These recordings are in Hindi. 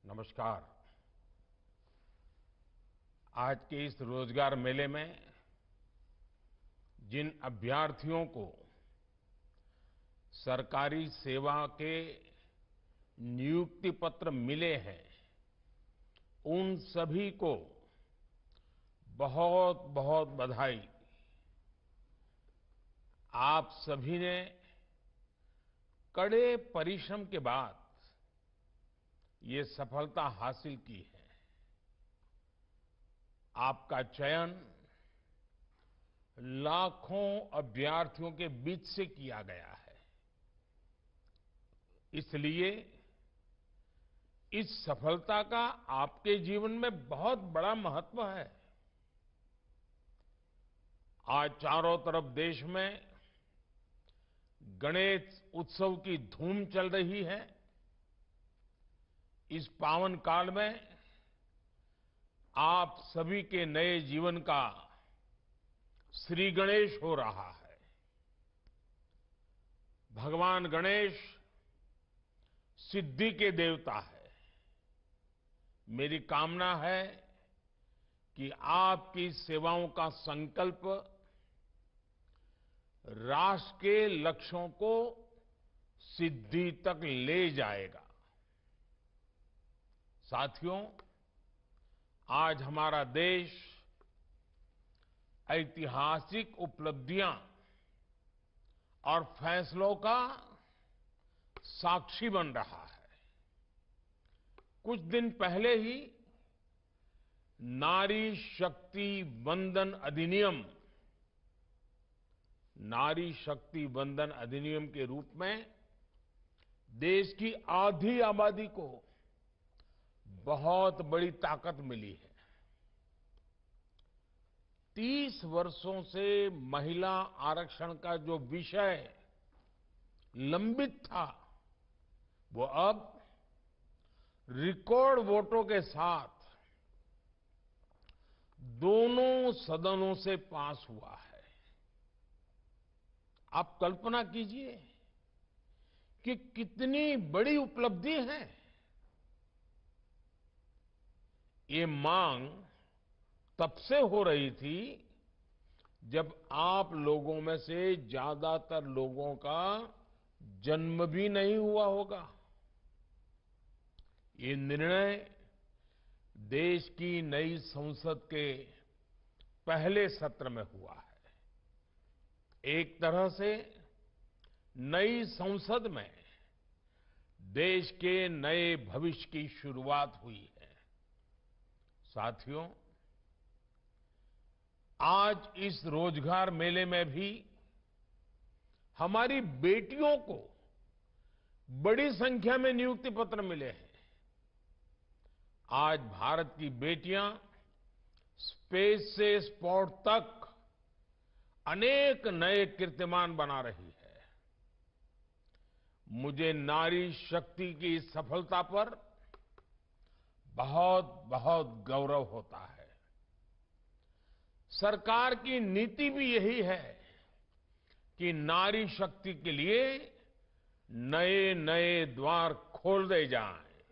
नमस्कार। आज के इस रोजगार मेले में जिन अभ्यर्थियों को सरकारी सेवा के नियुक्ति पत्र मिले हैं, उन सभी को बहुत बहुत बधाई। आप सभी ने कड़े परिश्रम के बाद ये सफलता हासिल की है। आपका चयन लाखों अभ्यर्थियों के बीच से किया गया है। इसलिए इस सफलता का आपके जीवन में बहुत बड़ा महत्व है। आज चारों तरफ देश में गणेश उत्सव की धूम चल रही है। इस पावन काल में आप सभी के नए जीवन का श्री गणेश हो रहा है। भगवान गणेश सिद्धि के देवता है। मेरी कामना है कि आपकी सेवाओं का संकल्प राष्ट्र के लक्ष्यों को सिद्धि तक ले जाएगा। साथियों, आज हमारा देश ऐतिहासिक उपलब्धियां और फैसलों का साक्षी बन रहा है। कुछ दिन पहले ही नारी शक्ति वंदन अधिनियम के रूप में देश की आधी आबादी को बहुत बड़ी ताकत मिली है। 30 वर्षों से महिला आरक्षण का जो विषय लंबित था, वो अब रिकॉर्ड वोटों के साथ दोनों सदनों से पास हुआ है। आप कल्पना कीजिए कि कितनी बड़ी उपलब्धि है। ये मांग तब से हो रही थी जब आप लोगों में से ज्यादातर लोगों का जन्म भी नहीं हुआ होगा। ये निर्णय देश की नई संसद के पहले सत्र में हुआ है। एक तरह से नई संसद में देश के नए भविष्य की शुरुआत हुई है। साथियों, आज इस रोजगार मेले में भी हमारी बेटियों को बड़ी संख्या में नियुक्ति पत्र मिले हैं। आज भारत की बेटियां स्पेस से स्पोर्ट तक अनेक नए कीर्तिमान बना रही है। मुझे नारी शक्ति की इस सफलता पर बहुत बहुत गौरव होता है। सरकार की नीति भी यही है कि नारी शक्ति के लिए नए नए द्वार खोल दे जाएं।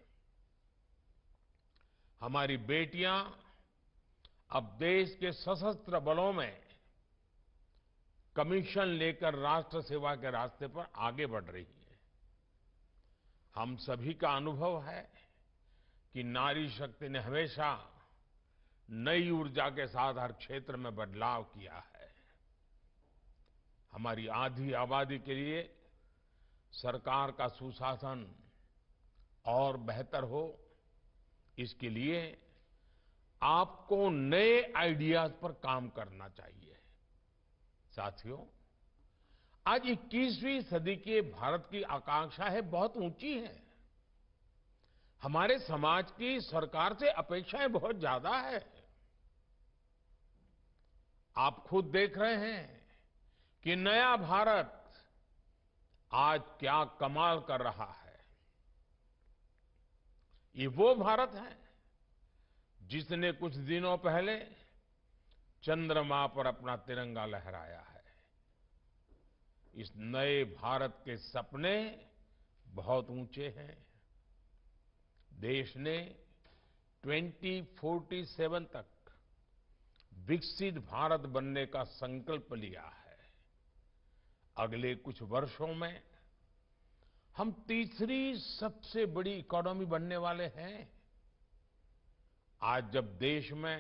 हमारी बेटियां अब देश के सशस्त्र बलों में कमीशन लेकर राष्ट्र सेवा के रास्ते पर आगे बढ़ रही है। हम सभी का अनुभव है कि नारी शक्ति ने हमेशा नई ऊर्जा के साथ हर क्षेत्र में बदलाव किया है। हमारी आधी आबादी के लिए सरकार का सुशासन और बेहतर हो, इसके लिए आपको नए आइडियाज पर काम करना चाहिए। साथियों, आज 21वीं सदी के भारत की आकांक्षा है बहुत ऊंची है। हमारे समाज की सरकार से अपेक्षाएं बहुत ज्यादा है। आप खुद देख रहे हैं कि नया भारत आज क्या कमाल कर रहा है। ये वो भारत है जिसने कुछ दिनों पहले चंद्रमा पर अपना तिरंगा लहराया है। इस नए भारत के सपने बहुत ऊंचे हैं। देश ने 2047 तक विकसित भारत बनने का संकल्प लिया है। अगले कुछ वर्षों में हम तीसरी सबसे बड़ी इकोनॉमी बनने वाले हैं। आज जब देश में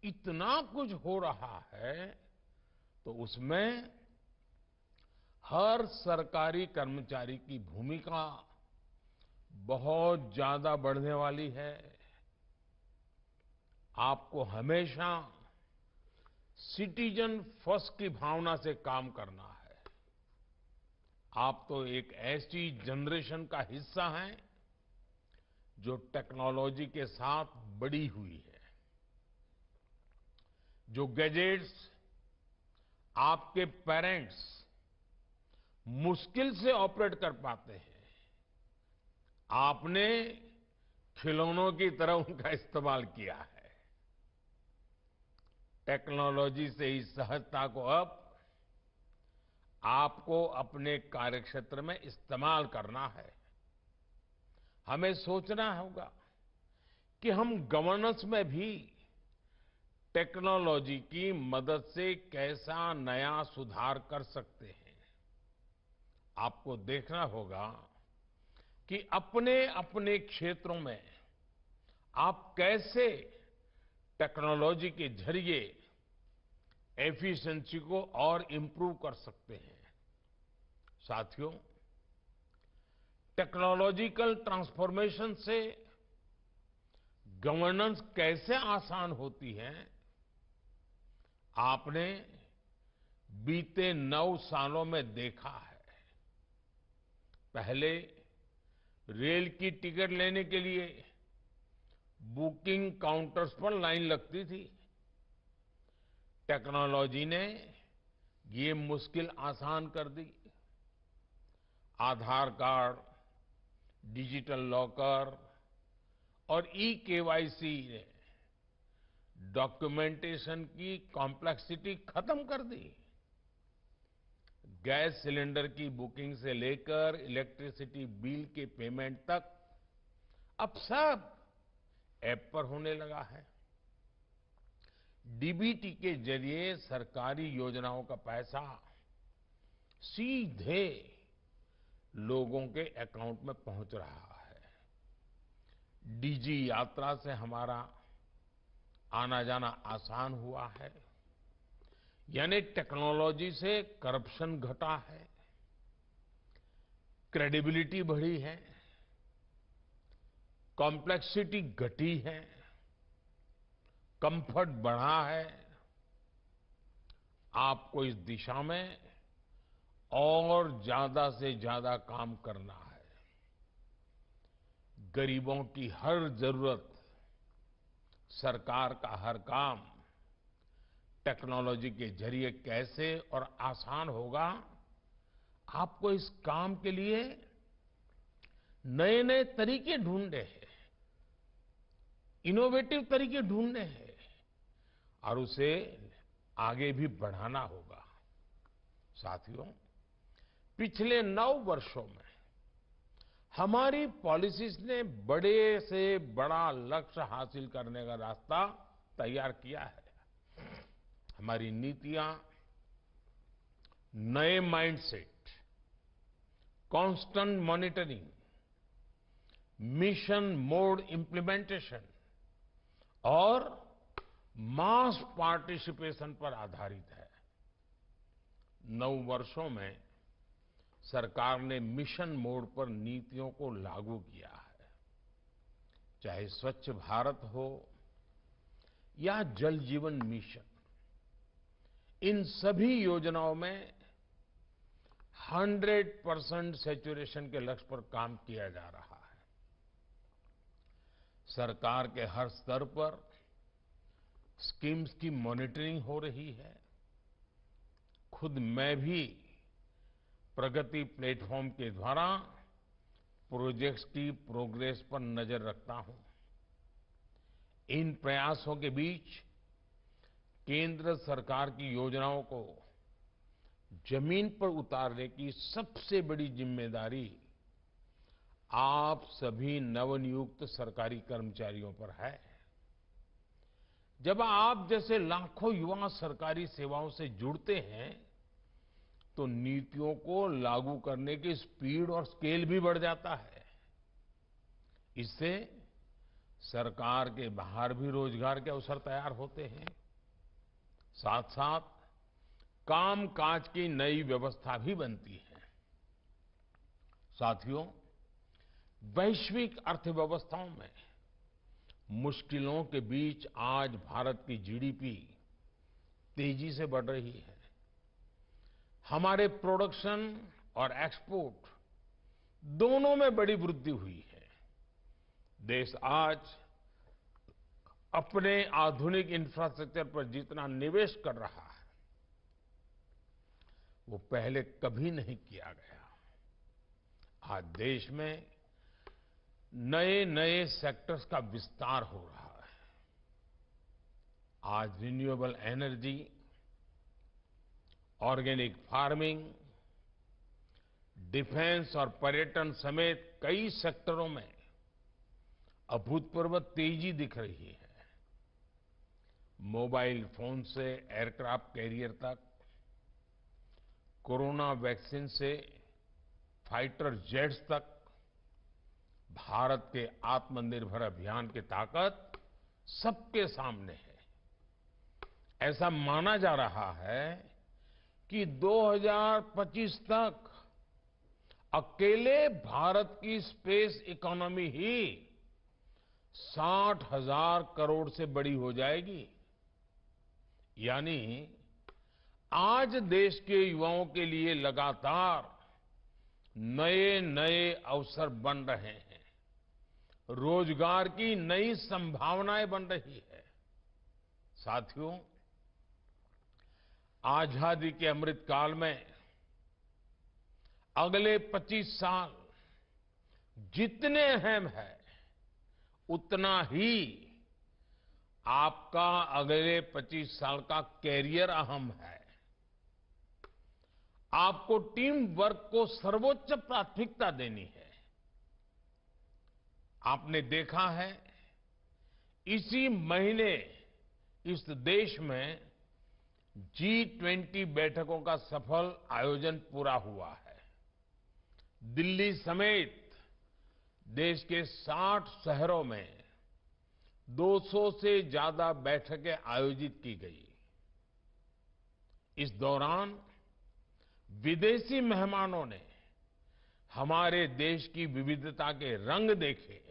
इतना कुछ हो रहा है तो उसमें हर सरकारी कर्मचारी की भूमिका बहुत ज्यादा बढ़ने वाली है। आपको हमेशा सिटीजन फर्स्ट की भावना से काम करना है। आप तो एक ऐसी जनरेशन का हिस्सा हैं जो टेक्नोलॉजी के साथ बड़ी हुई है। जो गैजेट्स आपके पेरेंट्स मुश्किल से ऑपरेट कर पाते हैं, आपने खिलौनों की तरह उनका इस्तेमाल किया है। टेक्नोलॉजी से इस सहजता को अब आपको अपने कार्यक्षेत्र में इस्तेमाल करना है। हमें सोचना होगा कि हम गवर्नेंस में भी टेक्नोलॉजी की मदद से कैसा नया सुधार कर सकते हैं। आपको देखना होगा कि अपने अपने क्षेत्रों में आप कैसे टेक्नोलॉजी के जरिए एफिशिएंसी को और इंप्रूव कर सकते हैं। साथियों, टेक्नोलॉजिकल ट्रांसफॉर्मेशन से गवर्नेंस कैसे आसान होती है, आपने बीते 9 सालों में देखा है। पहले रेल की टिकट लेने के लिए बुकिंग काउंटर्स पर लाइन लगती थी। टेक्नोलॉजी ने ये मुश्किल आसान कर दी। आधार कार्ड, डिजिटल लॉकर और ई-केवाईसी ने डॉक्यूमेंटेशन की कॉम्प्लेक्सिटी खत्म कर दी। गैस सिलेंडर की बुकिंग से लेकर इलेक्ट्रिसिटी बिल के पेमेंट तक अब सब ऐप पर होने लगा है। डीबीटी के जरिए सरकारी योजनाओं का पैसा सीधे लोगों के अकाउंट में पहुंच रहा है। डीजी यात्रा से हमारा आना जाना आसान हुआ है। यानी टेक्नोलॉजी से करप्शन घटा है, क्रेडिबिलिटी बढ़ी है, कॉम्प्लेक्सिटी घटी है, कंफर्ट बढ़ा है। आपको इस दिशा में और ज्यादा से ज्यादा काम करना है। गरीबों की हर जरूरत, सरकार का हर काम टेक्नोलॉजी के जरिए कैसे और आसान होगा, आपको इस काम के लिए नए नए तरीके ढूंढने हैं, इनोवेटिव तरीके ढूंढने हैं और उसे आगे भी बढ़ाना होगा। साथियों, पिछले 9 वर्षों में हमारी पॉलिसीज ने बड़े से बड़ा लक्ष्य हासिल करने का रास्ता तैयार किया है। हमारी नीतियां नए mindset, constant monitoring, mission mode implementation और मास पार्टिसिपेशन पर आधारित है। 9 वर्षों में सरकार ने मिशन मोड पर नीतियों को लागू किया है। चाहे स्वच्छ भारत हो या जल जीवन मिशन, इन सभी योजनाओं में 100% सैचुरेशन के लक्ष्य पर काम किया जा रहा है। सरकार के हर स्तर पर स्कीम्स की मॉनिटरिंग हो रही है। खुद मैं भी प्रगति प्लेटफॉर्म के द्वारा प्रोजेक्ट्स की प्रोग्रेस पर नजर रखता हूं। इन प्रयासों के बीच केंद्र सरकार की योजनाओं को जमीन पर उतारने की सबसे बड़ी जिम्मेदारी आप सभी नवनियुक्त सरकारी कर्मचारियों पर है। जब आप जैसे लाखों युवा सरकारी सेवाओं से जुड़ते हैं तो नीतियों को लागू करने की स्पीड और स्केल भी बढ़ जाता है। इससे सरकार के बाहर भी रोजगार के अवसर तैयार होते हैं। साथ साथ कामकाज की नई व्यवस्था भी बनती है। साथियों, वैश्विक अर्थव्यवस्थाओं में मुश्किलों के बीच आज भारत की जीडीपी तेजी से बढ़ रही है। हमारे प्रोडक्शन और एक्सपोर्ट दोनों में बड़ी वृद्धि हुई है। देश आज अपने आधुनिक इंफ्रास्ट्रक्चर पर जितना निवेश कर रहा है वो पहले कभी नहीं किया गया। आज देश में नए नए सेक्टर्स का विस्तार हो रहा है। आज renewable energy, organic farming, defence और पर्यटन समेत कई सेक्टरों में अभूतपूर्व तेजी दिख रही है। मोबाइल फोन से एयरक्राफ्ट कैरियर तक, कोरोना वैक्सीन से फाइटर जेट्स तक, भारत के आत्मनिर्भर अभियान की ताकत सबके सामने है। ऐसा माना जा रहा है कि 2025 तक अकेले भारत की स्पेस इकोनॉमी ही 60,000 करोड़ से बड़ी हो जाएगी। यानी आज देश के युवाओं के लिए लगातार नए नए अवसर बन रहे हैं। रोजगार की नई संभावनाएं बन रही है। साथियों, आजादी के अमृत काल में अगले 25 साल जितने अहम है उतना ही आपका अगले 25 साल का कैरियर अहम है। आपको टीम वर्क को सर्वोच्च प्राथमिकता देनी है। आपने देखा है इसी महीने इस देश में G20 बैठकों का सफल आयोजन पूरा हुआ है। दिल्ली समेत देश के 60 शहरों में 200 से ज्यादा बैठकें आयोजित की गई। इस दौरान विदेशी मेहमानों ने हमारे देश की विविधता के रंग देखे।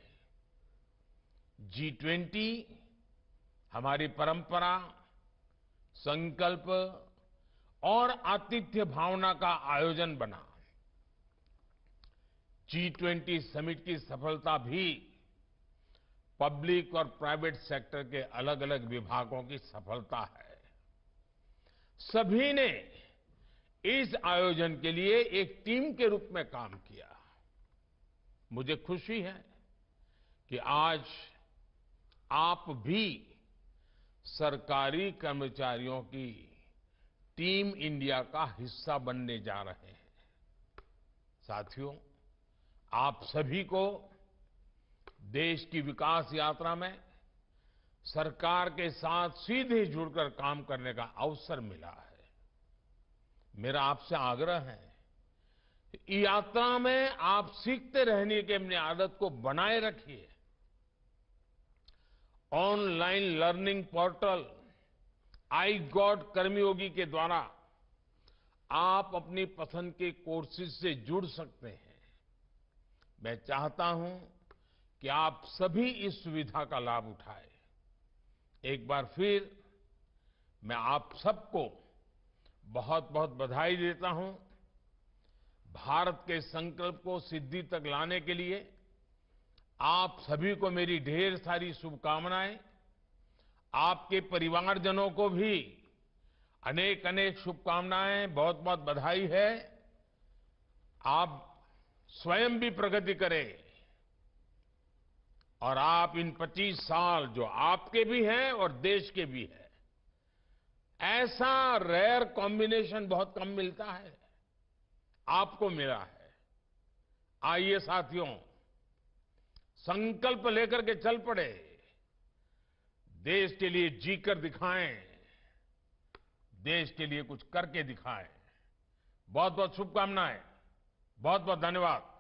G20 हमारी परंपरा, संकल्प और आतिथ्य भावना का आयोजन बना। G20 समिट की सफलता भी पब्लिक और प्राइवेट सेक्टर के अलग अलग विभागों की सफलता है। सभी ने इस आयोजन के लिए एक टीम के रूप में काम किया। मुझे खुशी है कि आज आप भी सरकारी कर्मचारियों की टीम इंडिया का हिस्सा बनने जा रहे हैं। साथियों, आप सभी को देश की विकास यात्रा में सरकार के साथ सीधे जुड़कर काम करने का अवसर मिला है। मेरा आपसे आग्रह है कि यात्रा में आप सीखते रहने की अपनी आदत को बनाए रखिए। Online learning portal iGOT Karmayogi के द्वारा आप अपनी पसंद के कोर्सेज से जुड़ सकते हैं। मैं चाहता हूं कि आप सभी इस सुविधा का लाभ उठाएं। एक बार फिर मैं आप सबको बहुत बहुत बधाई देता हूं। भारत के संकल्प को सिद्धि तक लाने के लिए आप सभी को मेरी ढेर सारी शुभकामनाएं। आपके परिवारजनों को भी अनेक अनेक शुभकामनाएं, बहुत बहुत बधाई है। आप स्वयं भी प्रगति करें और आप इन 25 साल जो आपके भी हैं और देश के भी हैं, ऐसा रेयर कॉम्बिनेशन बहुत कम मिलता है, आपको मिला है। आइए साथियों, संकल्प लेकर के चल पड़े, देश के लिए जीकर दिखाएं, देश के लिए कुछ करके दिखाएं। बहुत बहुत शुभकामनाएं, बहुत बहुत धन्यवाद।